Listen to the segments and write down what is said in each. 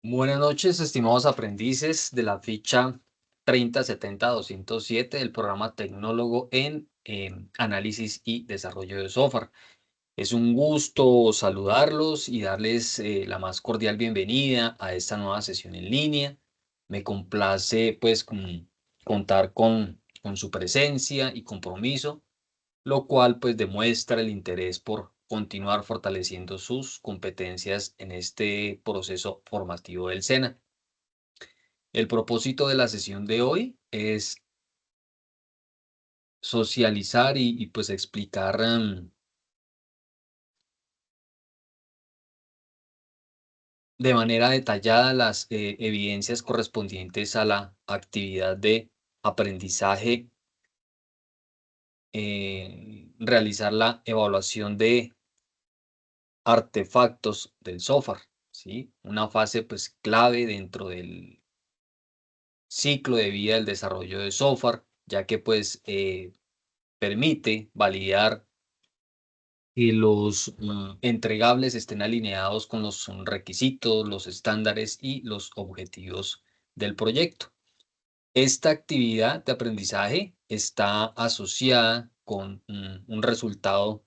Buenas noches, estimados aprendices de la ficha 3070-207 del programa Tecnólogo en Análisis y Desarrollo de Software. Es un gusto saludarlos y darles la más cordial bienvenida a esta nueva sesión en línea. Me complace pues contar con su presencia y compromiso, lo cual pues demuestra el interés por continuar fortaleciendo sus competencias en este proceso formativo del SENA. El propósito de la sesión de hoy es socializar y pues explicar de manera detallada las evidencias correspondientes a la actividad de aprendizaje, realizar la evaluación de artefactos del software, ¿sí? Una fase pues clave dentro del ciclo de vida del desarrollo de software, ya que pues permite validar que los entregables estén alineados con los requisitos, los estándares y los objetivos del proyecto. Esta actividad de aprendizaje está asociada con un resultado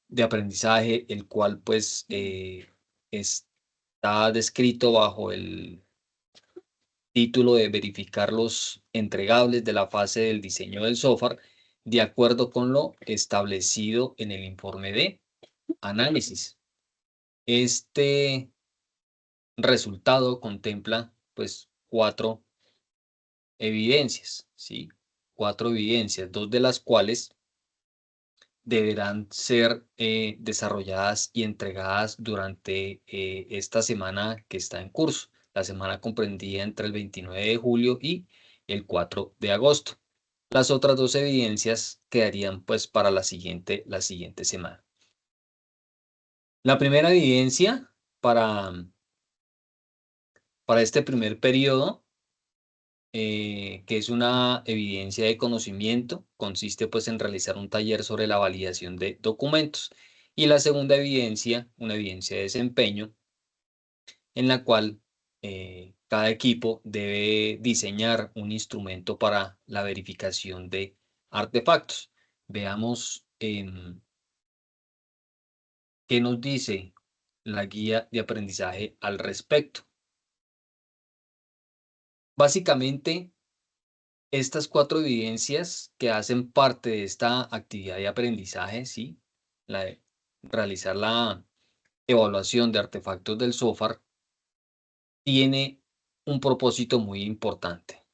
de aprendizaje, el cual pues está descrito bajo el título de verificar los entregables de la fase del diseño del software de acuerdo con lo establecido en el informe de análisis. Este resultado contempla pues cuatro evidencias, ¿sí? Cuatro evidencias, dos de las cuales deberán ser desarrolladas y entregadas durante esta semana que está en curso, la semana comprendida entre el 29 de julio y el 4 de agosto. Las otras dos evidencias quedarían pues para la siguiente semana. La primera evidencia para este primer periodo, que es una evidencia de conocimiento, consiste pues en realizar un taller sobre la validación de documentos. Y la segunda evidencia, una evidencia de desempeño, en la cual cada equipo debe diseñar un instrumento para la verificación de artefactos. Veamos qué nos dice la guía de aprendizaje al respecto. Básicamente, estas cuatro evidencias que hacen parte de esta actividad de aprendizaje, ¿sí? La de realizar la evaluación de artefactos del software, tiene un propósito muy importante,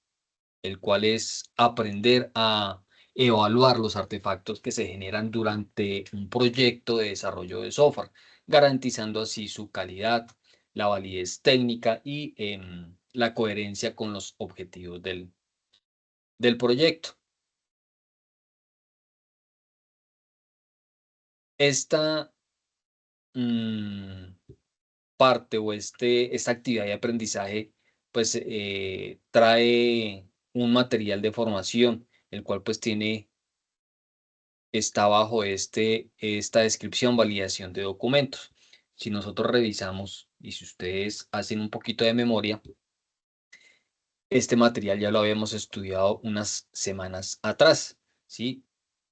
el cual es aprender a evaluar los artefactos que se generan durante un proyecto de desarrollo de software, garantizando así su calidad, la validez técnica y la coherencia con los objetivos del proyecto. Esta mm, parte o esta actividad de aprendizaje pues trae un material de formación, el cual pues está bajo esta descripción, validación de documentos. Si nosotros revisamos y si ustedes hacen un poquito de memoria, este material ya lo habíamos estudiado unas semanas atrás, ¿sí?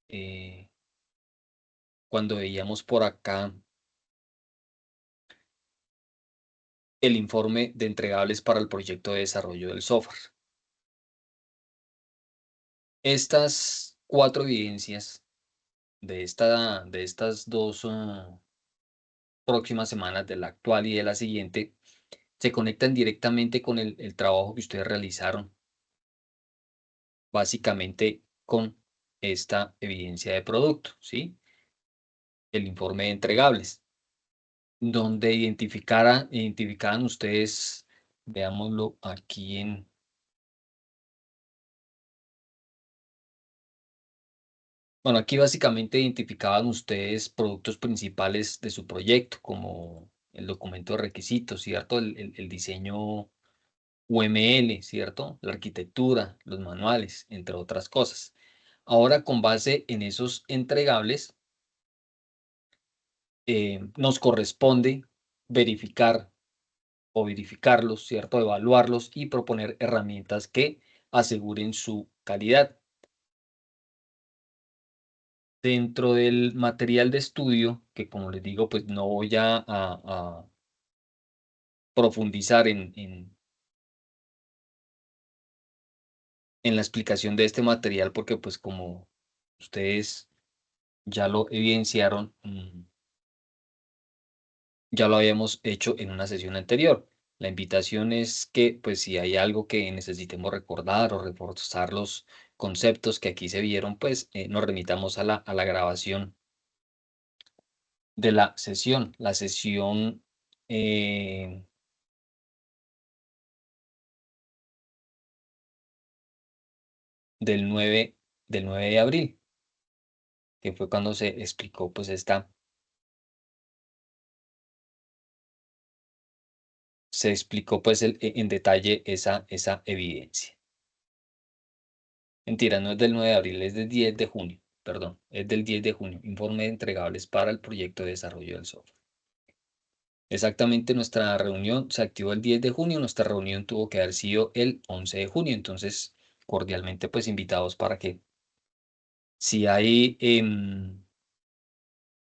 Eh, Cuando veíamos por acá el informe de entregables para el proyecto de desarrollo del software. Estas cuatro evidencias de estas dos próximas semanas, de la actual y de la siguiente, se conectan directamente con el trabajo que ustedes realizaron, básicamente con esta evidencia de producto, ¿sí? El informe de entregables, donde identificaran ustedes, veámoslo aquí bueno, aquí básicamente identificaban ustedes productos principales de su proyecto, como el documento de requisitos, ¿cierto? El diseño UML, ¿cierto? La arquitectura, los manuales, entre otras cosas. Ahora, con base en esos entregables, nos corresponde verificar o verificarlos, ¿cierto? Evaluarlos y proponer herramientas que aseguren su calidad. Dentro del material de estudio, que como les digo, pues no voy a profundizar en la explicación de este material, porque pues como ustedes ya lo evidenciaron, ya lo habíamos hecho en una sesión anterior. La invitación es que, pues, si hay algo que necesitemos recordar o reforzar los conceptos que aquí se vieron, pues, nos remitamos a la grabación de la sesión eh, del 9, del 9 de abril, que fue cuando se explicó, pues, se explicó, pues, en detalle esa evidencia. Mentira, no es del 9 de abril, es del 10 de junio, perdón, es del 10 de junio, informe de entregables para el proyecto de desarrollo del software. Exactamente, nuestra reunión se activó el 10 de junio, nuestra reunión tuvo que haber sido el 11 de junio, entonces cordialmente pues invitados para que si hay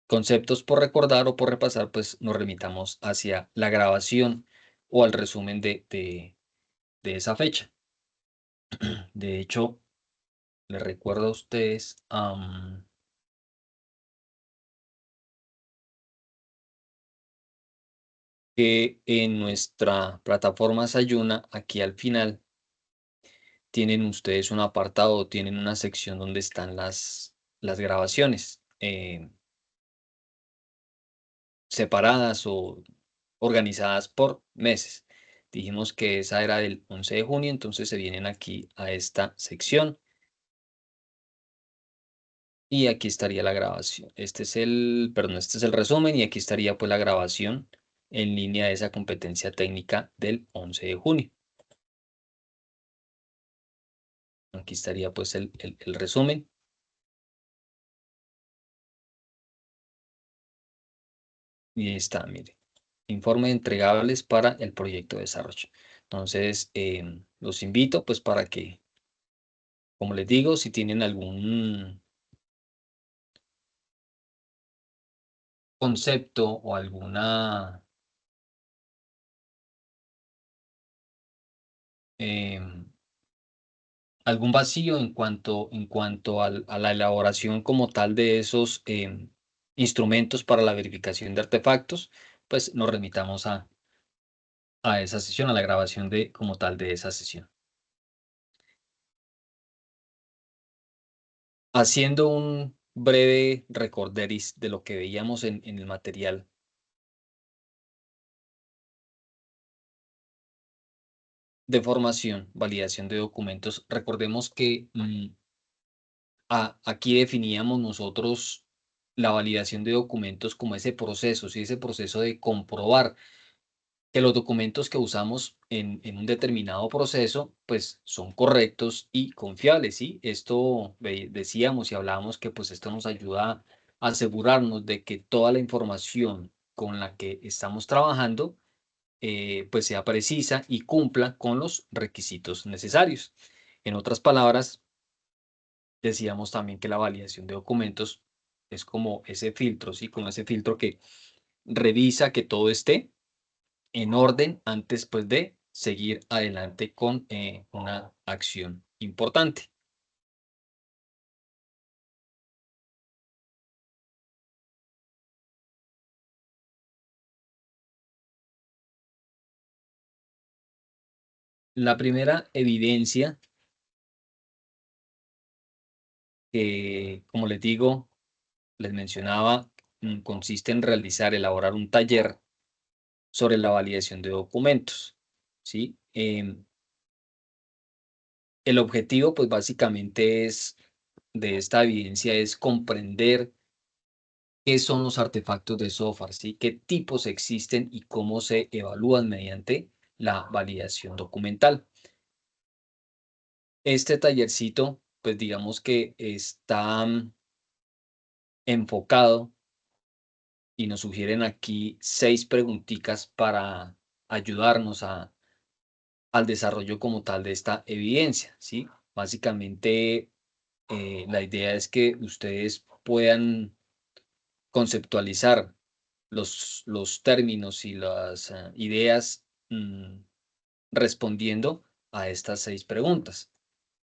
conceptos por recordar o por repasar, pues nos remitamos hacia la grabación o al resumen de esa fecha. De hecho, les recuerdo a ustedes que en nuestra plataforma Sayuna, aquí al final, tienen ustedes un apartado, tienen una sección donde están las grabaciones separadas o organizadas por meses. Dijimos que esa era del 11 de junio, entonces se vienen aquí a esta sección y aquí estaría la grabación. Perdón, este es el resumen y aquí estaría pues la grabación en línea de esa competencia técnica del 11 de junio. Aquí estaría pues el resumen. Y ahí está, mire. Informe de entregables para el proyecto de desarrollo. Entonces, los invito pues para que, como les digo, si tienen algún concepto o em, algún vacío a la elaboración como tal de esos instrumentos para la verificación de artefactos, pues nos remitamos a esa sesión, a la grabación de como tal de esa sesión. Haciendo un breve recorderis de lo que veíamos en el material de formación, validación de documentos, recordemos que aquí definíamos nosotros la validación de documentos como ese proceso, ¿sí? Ese proceso de comprobar que los documentos que usamos en un determinado proceso, pues son correctos y confiables, ¿sí? Esto decíamos y hablábamos que pues esto nos ayuda a asegurarnos de que toda la información con la que estamos trabajando, pues sea precisa y cumpla con los requisitos necesarios. En otras palabras, decíamos también que la validación de documentos es como ese filtro, ¿sí? Como ese filtro que revisa que todo esté en orden antes pues de seguir adelante con una acción importante. La primera evidencia que, como les digo, les mencionaba, consiste en elaborar un taller sobre la validación de documentos, ¿sí? El objetivo, pues básicamente es de esta evidencia es comprender qué son los artefactos de software, ¿sí? Qué tipos existen y cómo se evalúan mediante la validación documental. Este tallercito, pues digamos que está enfocado y nos sugieren aquí 6 preguntitas para ayudarnos al desarrollo como tal de esta evidencia, ¿sí? Básicamente, la idea es que ustedes puedan conceptualizar los términos y las ideas respondiendo a estas 6 preguntas.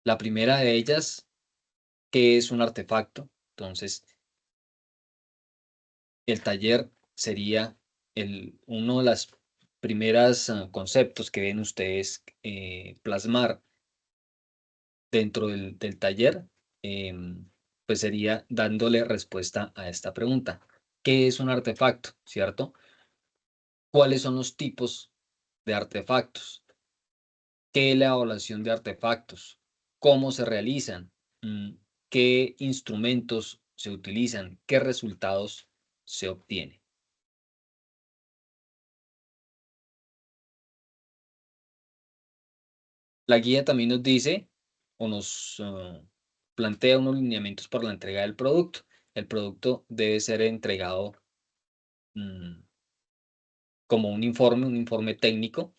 La primera de ellas, ¿qué es un artefacto? Entonces, el taller sería uno de los primeros conceptos que ven ustedes plasmar dentro del taller, pues sería dándole respuesta a esta pregunta. ¿Qué es un artefacto? ¿Cierto? ¿Cuáles son los tipos de artefactos? ¿Qué es la evaluación de artefactos? ¿Cómo se realizan? Mm, ¿Qué instrumentos se utilizan? ¿Qué resultados se obtienen? La guía también nos dice o nos plantea unos lineamientos para la entrega del producto. El producto debe ser entregado mm, como un informe técnico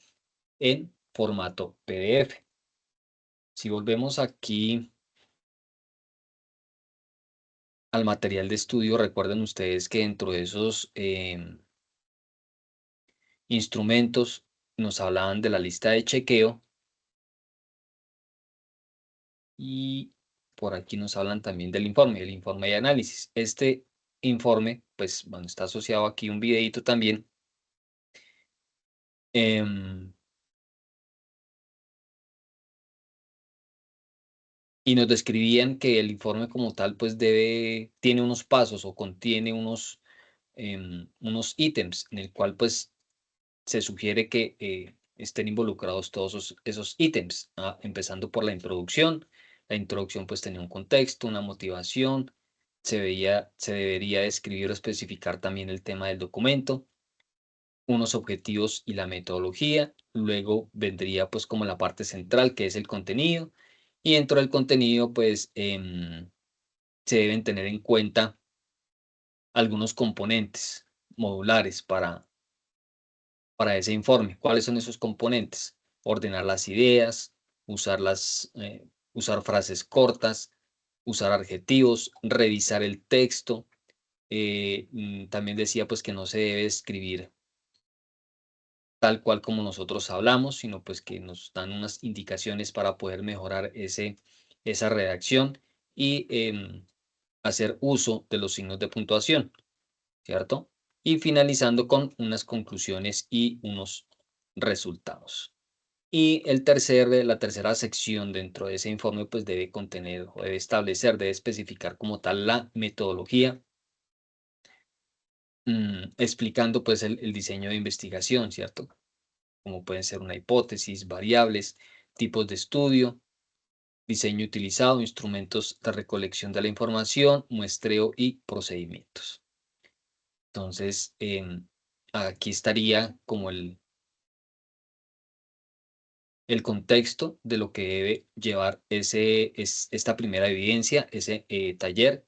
en formato PDF. Si volvemos aquí al material de estudio, recuerden ustedes que dentro de esos instrumentos nos hablaban de la lista de chequeo y por aquí nos hablan también del informe, el informe de análisis. Este informe, pues bueno, está asociado aquí un videito también. em, y nos describían que el informe como tal, pues tiene unos pasos o contiene unos ítems en el cual pues se sugiere que estén involucrados todos esos ítems, empezando por la introducción. La introducción pues tenía un contexto, una motivación, se debería describir o especificar también el tema del documento, unos objetivos y la metodología. Luego vendría pues como la parte central, que es el contenido. Y dentro del contenido pues se deben tener en cuenta algunos componentes modulares para ese informe. ¿Cuáles son esos componentes? Ordenar las ideas, usar frases cortas, usar adjetivos, revisar el texto. También decía pues que no se debe escribir tal cual como nosotros hablamos, sino pues que nos dan unas indicaciones para poder mejorar esa redacción y hacer uso de los signos de puntuación, ¿cierto? Y finalizando con unas conclusiones y unos resultados. Y la tercera sección dentro de ese informe, pues debe contener o debe establecer, debe especificar como tal la metodología, explicando pues el diseño de investigación, ¿cierto? Como pueden ser una hipótesis, variables, tipos de estudio, diseño utilizado, instrumentos de recolección de la información, muestreo y procedimientos. Entonces, aquí estaría como el contexto de lo que debe llevar esta primera evidencia, ese taller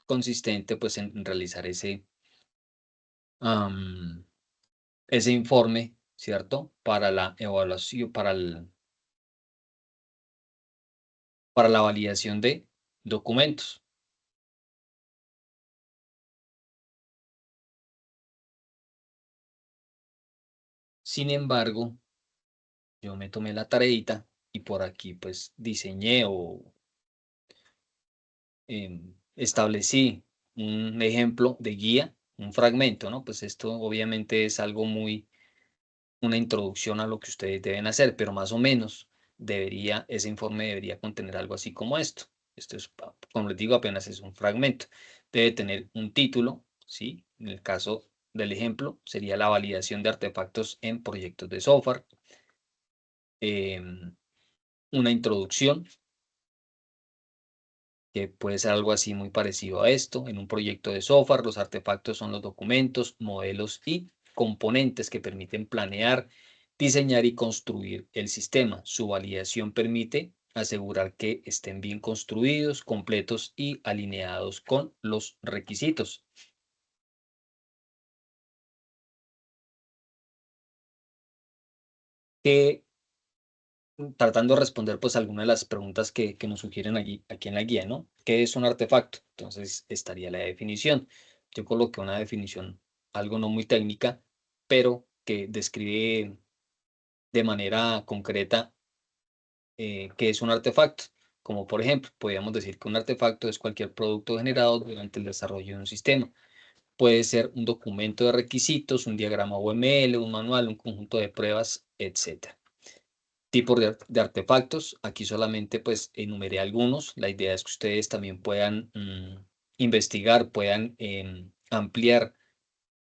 consistente pues en realizar am, ese informe, ¿cierto? Para la evaluación, para la validación de documentos. Sin embargo, yo me tomé la tareita y por aquí pues diseñé o establecí un ejemplo de guía, un fragmento, ¿no? Pues esto obviamente es algo una introducción a lo que ustedes deben hacer, pero más o menos ese informe debería contener algo así como esto. Esto es, como les digo, apenas es un fragmento. Debe tener un título, ¿sí? En el caso del ejemplo, sería la validación de artefactos en proyectos de software. em, una introducción, que puede ser algo así muy parecido a esto. En un proyecto de software, los artefactos son los documentos, modelos y componentes que permiten planear, diseñar y construir el sistema. Su validación permite asegurar que estén bien construidos, completos y alineados con los requisitos. que tratando de responder pues algunas de las preguntas que nos sugieren aquí en la guía, ¿no? ¿Qué es un artefacto? Entonces estaría la definición. Yo coloqué una definición algo no muy técnica, pero que describe de manera concreta qué es un artefacto. Como por ejemplo, podríamos decir que un artefacto es cualquier producto generado durante el desarrollo de un sistema. Puede ser un documento de requisitos, un diagrama UML, un manual, un conjunto de pruebas, etcétera. Tipos de artefactos, aquí solamente pues enumeré algunos. La idea es que ustedes también puedan investigar, puedan ampliar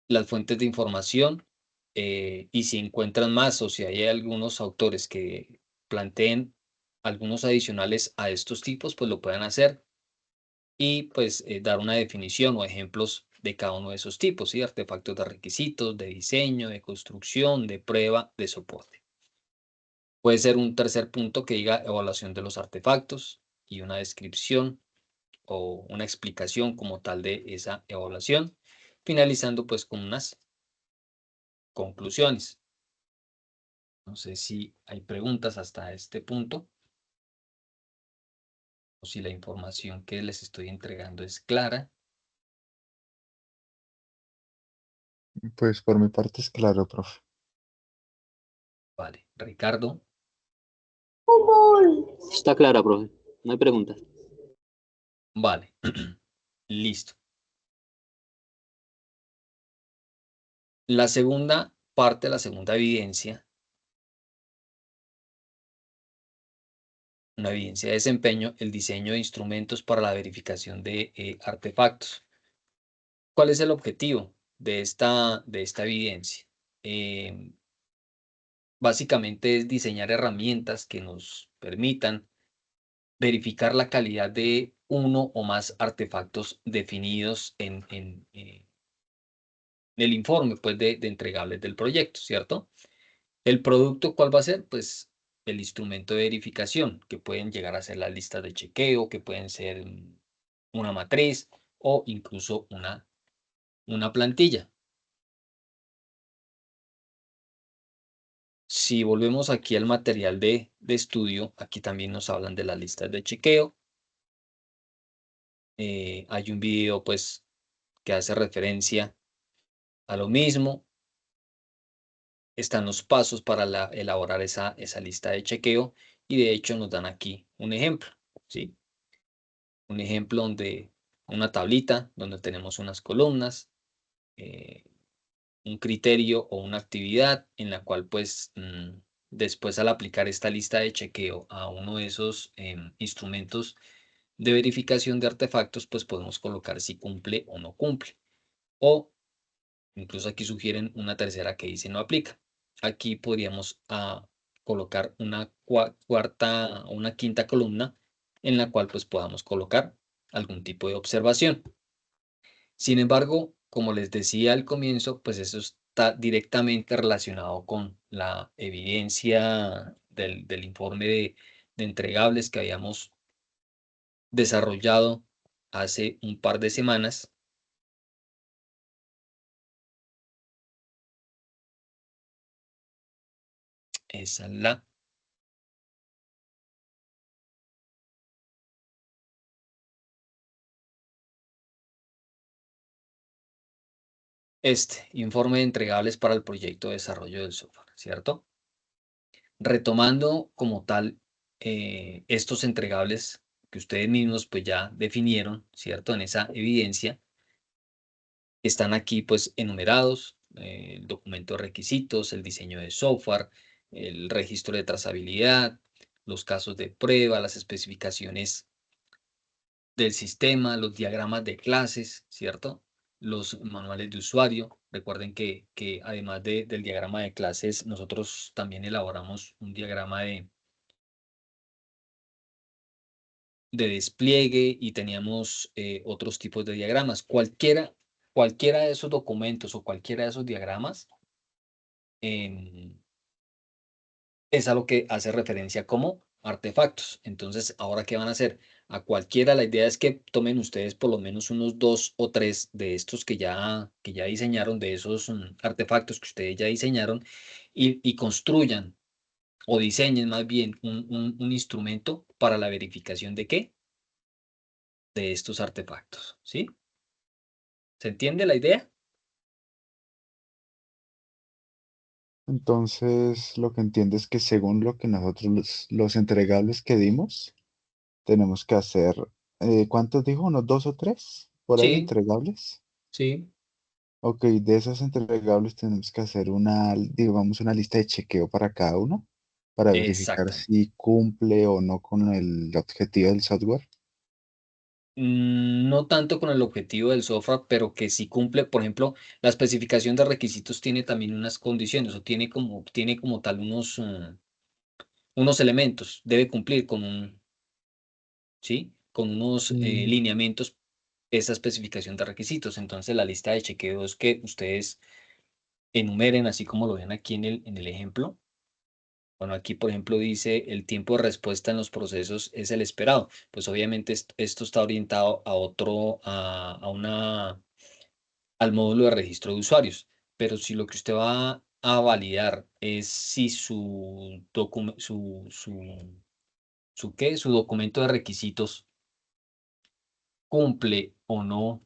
las fuentes de información y si encuentran más o si hay algunos autores que planteen algunos adicionales a estos tipos, pues lo puedan hacer y pues dar una definición o ejemplos de cada uno de esos tipos, ¿sí? Artefactos de requisitos, de diseño, de construcción, de prueba, de soporte. Puede ser un tercer punto que diga evaluación de los artefactos y una descripción o una explicación como tal de esa evaluación, finalizando pues con unas conclusiones. No sé si hay preguntas hasta este punto o si la información que les estoy entregando es clara. Pues por mi parte es claro, profe. Vale, Ricardo. Está clara, profe. No hay preguntas. Vale, listo. La segunda parte, la segunda evidencia, una evidencia de desempeño, el diseño de instrumentos para la verificación de artefactos. ¿Cuál es el objetivo de esta evidencia? Básicamente es diseñar herramientas que nos permitan verificar la calidad de uno o más artefactos definidos en el informe pues, de entregables del proyecto, ¿cierto? ¿El producto cuál va a ser? Pues el instrumento de verificación, que pueden llegar a ser las listas de chequeo, que pueden ser una matriz o incluso una plantilla. Si volvemos aquí al material de estudio, aquí también nos hablan de las listas de chequeo. Hay un video pues que hace referencia a lo mismo. Están los pasos para elaborar esa lista de chequeo y de hecho nos dan aquí un ejemplo, ¿sí? Un ejemplo donde una tablita donde tenemos unas columnas, eh, un criterio o una actividad en la cual pues después al aplicar esta lista de chequeo a uno de esos instrumentos de verificación de artefactos pues podemos colocar si cumple o no cumple. O incluso aquí sugieren una tercera que dice no aplica. Aquí podríamos colocar una cuarta o una quinta columna en la cual pues podamos colocar algún tipo de observación. Sin embargo, como les decía al comienzo, pues eso está directamente relacionado con la evidencia del informe de entregables que habíamos desarrollado hace un par de semanas. Esa es la informe de entregables para el proyecto de desarrollo del software, ¿cierto? Retomando como tal estos entregables que ustedes mismos pues ya definieron, ¿cierto? En esa evidencia, están aquí pues enumerados, el documento de requisitos, el diseño de software, el registro de trazabilidad, los casos de prueba, las especificaciones del sistema, los diagramas de clases, ¿cierto? Los manuales de usuario. Recuerden que además del diagrama de clases, nosotros también elaboramos un diagrama de despliegue y teníamos otros tipos de diagramas. Cualquiera de esos documentos o cualquiera de esos diagramas em, es a lo que hace referencia como artefactos. Entonces, ¿ahora qué van a hacer? A cualquiera, la idea es que tomen ustedes por lo menos unos 2 o 3 de estos que ya diseñaron, de esos artefactos que ustedes ya diseñaron y construyan o diseñen más bien un instrumento para la verificación de qué, de estos artefactos, ¿sí? ¿Se entiende la idea? Entonces, lo que entiendo es que según lo que nosotros, los entregables que dimos, tenemos que hacer, ¿cuántos dijo? ¿Unos dos o tres por ahí Sí, entregables? sí, Ok, de esos entregables tenemos que hacer una, digamos, una lista de chequeo para cada uno, para verificar exactamente. si cumple o no con el objetivo del software. No tanto con el objetivo del software, pero que sí cumple, por ejemplo, la especificación de requisitos tiene también unas condiciones o tiene como tal unos elementos, debe cumplir con ¿sí? Con unos Mm, lineamientos esa especificación de requisitos. Entonces, la lista de chequeos que ustedes enumeren, así como lo ven aquí en el ejemplo. Bueno, aquí, por ejemplo, dice el tiempo de respuesta en los procesos es el esperado. Pues obviamente esto está orientado a al módulo de registro de usuarios. Pero si lo que usted va a validar es si su documento de requisitos cumple o no,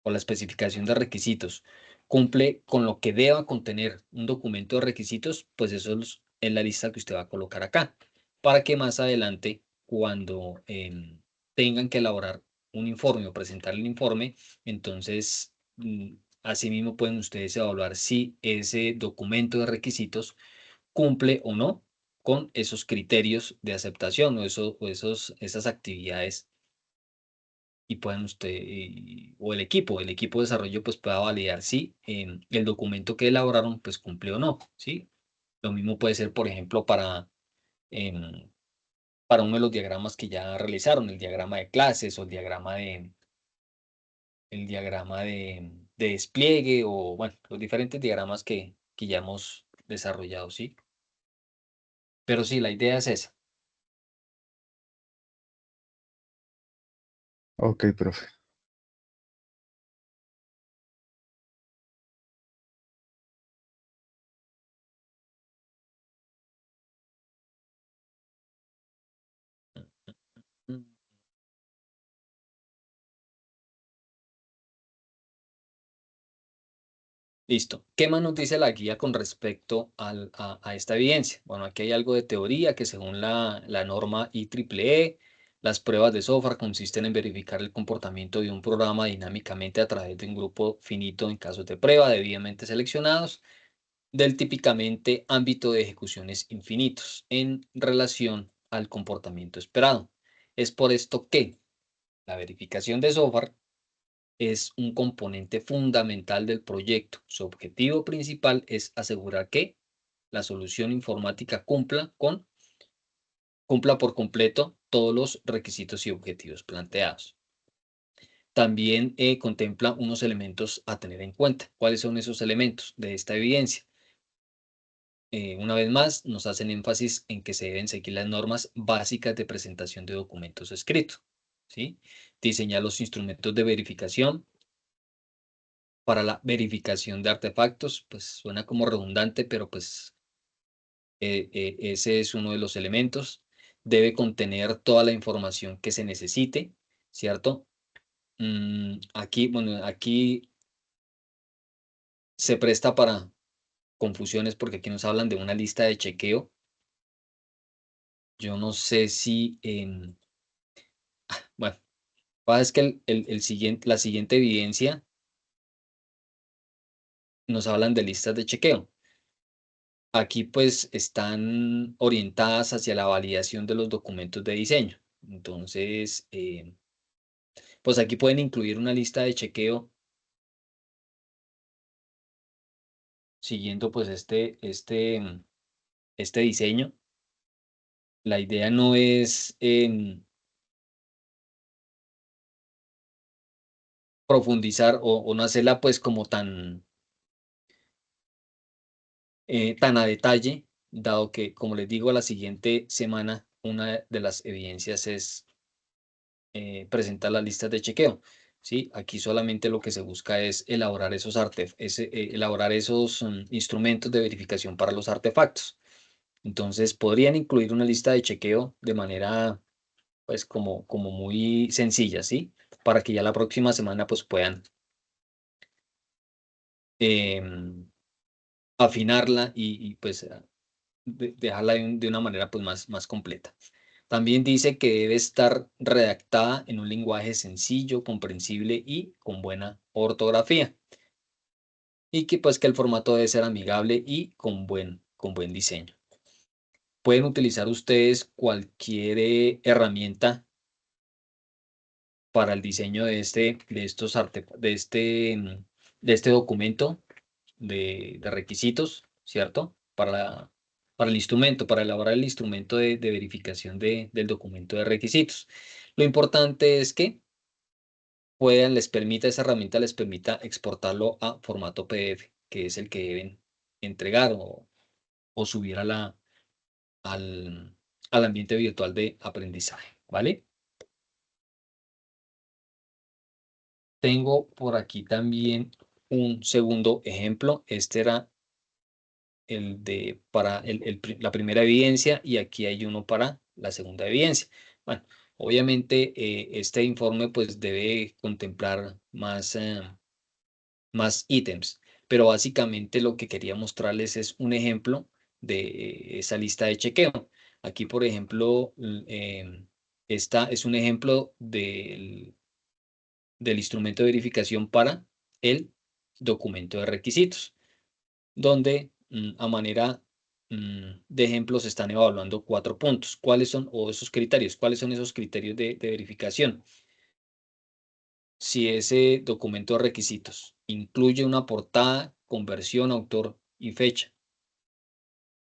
o la especificación de requisitos cumple con lo que deba contener un documento de requisitos, pues eso es la lista que usted va a colocar acá, para que más adelante, cuando tengan que elaborar un informe o presentar el informe, entonces asimismo pueden ustedes evaluar si ese documento de requisitos cumple o no con esos criterios de aceptación esas actividades y puedan o el equipo de desarrollo pues pueda validar si el documento que elaboraron pues cumple o no, ¿sí? Lo mismo puede ser, por ejemplo, em, para uno de los diagramas que ya realizaron, el diagrama de clases o el diagrama de despliegue o, bueno, los diferentes diagramas que ya hemos desarrollado, ¿sí? Pero sí, la idea es esa. ok, profe. Mm. Listo. ¿Qué más nos dice la guía con respecto a esta evidencia? Bueno, aquí hay algo de teoría que según la norma IEEE, las pruebas de software consisten en verificar el comportamiento de un programa dinámicamente a través de un grupo finito en casos de prueba debidamente seleccionados del típicamente ámbito de ejecuciones infinitos en relación al comportamiento esperado. Es por esto que la verificación de software es un componente fundamental del proyecto. Su objetivo principal es asegurar que la solución informática cumpla por completo todos los requisitos y objetivos planteados. También contempla unos elementos a tener en cuenta. ¿Cuáles son esos elementos de esta evidencia? Una vez más, nos hacen énfasis en que se deben seguir las normas básicas de presentación de documentos escritos, ¿sí? Diseñar los instrumentos de verificación, para la verificación de artefactos, pues suena como redundante, pero pues ese es uno de los elementos. Debe contener toda la información que se necesite, ¿cierto? Aquí, bueno, aquí se presta para confusiones porque aquí nos hablan de una lista de chequeo. Yo no sé si, bueno, es que la siguiente evidencia nos hablan de listas de chequeo. Aquí pues están orientadas hacia la validación de los documentos de diseño. Entonces, pues aquí pueden incluir una lista de chequeo siguiendo pues este diseño. La idea no es profundizar o no hacerla pues como tan a detalle, dado que, como les digo, la siguiente semana una de las evidencias es presentar las listas de chequeo. ¿Sí? Aquí solamente lo que se busca es elaborar esos instrumentos de verificación para los artefactos. Entonces, podrían incluir una lista de chequeo de manera, pues, como muy sencilla, ¿sí? Para que ya la próxima semana, pues, puedan afinarla y, pues, dejarla de una manera, pues, más completa. También dice que debe estar redactada en un lenguaje sencillo, comprensible y con buena ortografía. Y que, pues, que el formato debe ser amigable y con buen diseño. Pueden utilizar ustedes cualquier herramienta para el diseño de este documento de requisitos, ¿cierto? Para el instrumento, para elaborar el instrumento de verificación del documento de requisitos. Lo importante es que esa herramienta les permita exportarlo a formato PDF, que es el que deben entregar o subir al, al ambiente virtual de aprendizaje, ¿vale? Tengo por aquí también un segundo ejemplo. Este era el de para la primera evidencia y aquí hay uno para la segunda evidencia. Bueno, obviamente este informe pues debe contemplar más ítems, pero básicamente lo que quería mostrarles es un ejemplo de esa lista de chequeo. Aquí, por ejemplo, esta es un ejemplo del instrumento de verificación para el documento de requisitos, donde a manera de ejemplo se están evaluando 4 puntos. ¿Cuáles son, o esos criterios? ¿Cuáles son esos criterios de verificación? Si ese documento de requisitos incluye una portada, conversión, autor y fecha,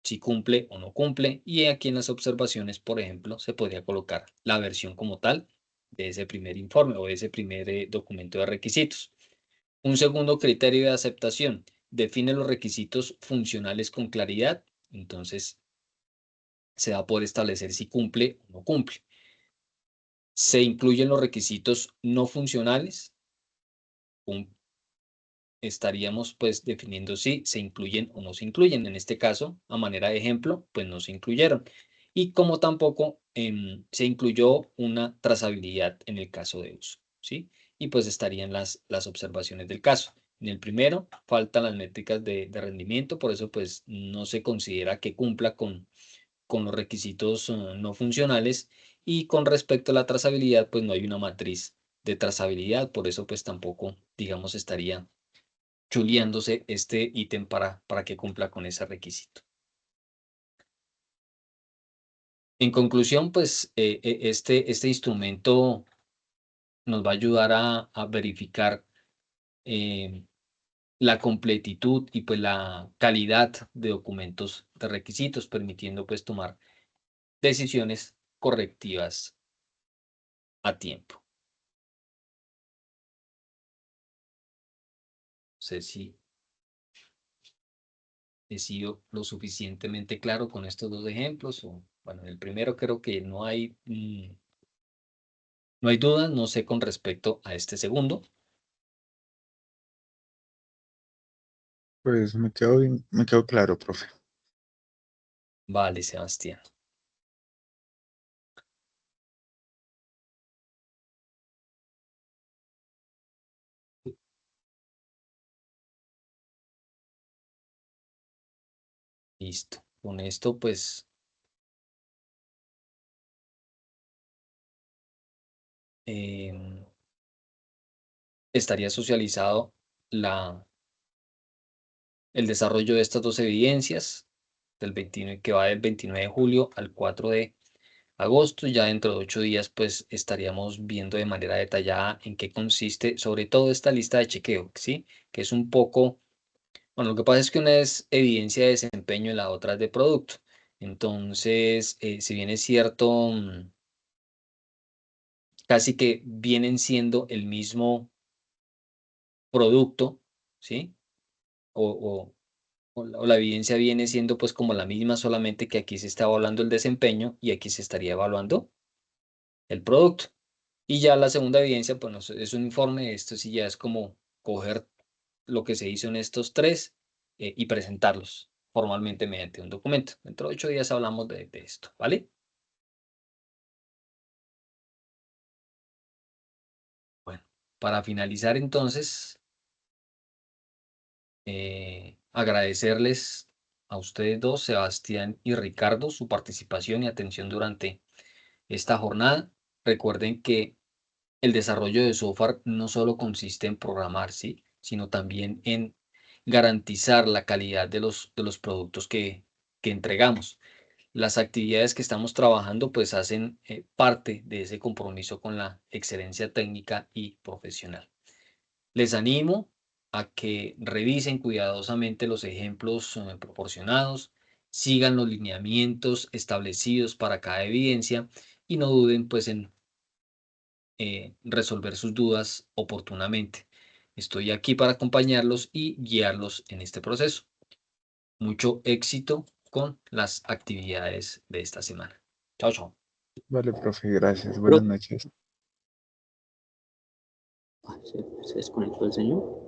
si cumple o no cumple, y aquí en las observaciones, por ejemplo, se podría colocar la versión como tal de ese primer informe o de ese primer documento de requisitos. Un segundo criterio de aceptación, define los requisitos funcionales con claridad, entonces se va a poder establecer si cumple o no cumple. Se incluyen los requisitos no funcionales, estaríamos pues definiendo si se incluyen o no se incluyen. En este caso, a manera de ejemplo, pues no se incluyeron. Y como tampoco se incluyó una trazabilidad en el caso de uso, ¿sí? Y pues estarían las observaciones del caso. En el primero, faltan las métricas de rendimiento, por eso pues no se considera que cumpla con los requisitos no funcionales. Y con respecto a la trazabilidad, pues no hay una matriz de trazabilidad, por eso pues tampoco, digamos, estaría chuleándose este ítem para que cumpla con ese requisito. En conclusión, pues este instrumento nos va a ayudar a verificar eh, la completitud y pues la calidad de documentos de requisitos, permitiendo pues tomar decisiones correctivas a tiempo. No sé si he sido lo suficientemente claro con estos dos ejemplos. O, bueno, en el primero creo que no hay dudas, no sé con respecto a este segundo. Pues me quedó claro, profe. Vale, Sebastián. Listo. Con esto, pues, em, estaría socializado el desarrollo de estas dos evidencias que va del 29 de julio al 4 de agosto. Ya dentro de 8 días, pues, estaríamos viendo de manera detallada en qué consiste, sobre todo esta lista de chequeo, ¿sí? Que es un poco, bueno, lo que pasa es que una es evidencia de desempeño y la otra es de producto. Entonces, si bien es cierto, casi que vienen siendo el mismo producto, ¿sí? O, o la evidencia viene siendo pues como la misma, solamente que aquí se está evaluando el desempeño y aquí se estaría evaluando el producto. Y ya la segunda evidencia, pues es un informe, esto sí ya es como coger lo que se hizo en estos tres y presentarlos. formalmente mediante un documento. Dentro de 8 días hablamos de esto, ¿vale? Bueno, para finalizar entonces, agradecerles a ustedes dos, Sebastián y Ricardo, su participación y atención durante esta jornada. Recuerden que el desarrollo de software no solo consiste en programar, ¿sí? Sino también en garantizar la calidad de los productos que entregamos. Las actividades que estamos trabajando pues hacen parte de ese compromiso con la excelencia técnica y profesional. Les animo a que revisen cuidadosamente los ejemplos proporcionados, sigan los lineamientos establecidos para cada evidencia y no duden pues en resolver sus dudas oportunamente. Estoy aquí para acompañarlos y guiarlos en este proceso. Mucho éxito con las actividades de esta semana. Chao, chao. Vale, profe, gracias. Buenas Pro- noches. Se desconectó el señor.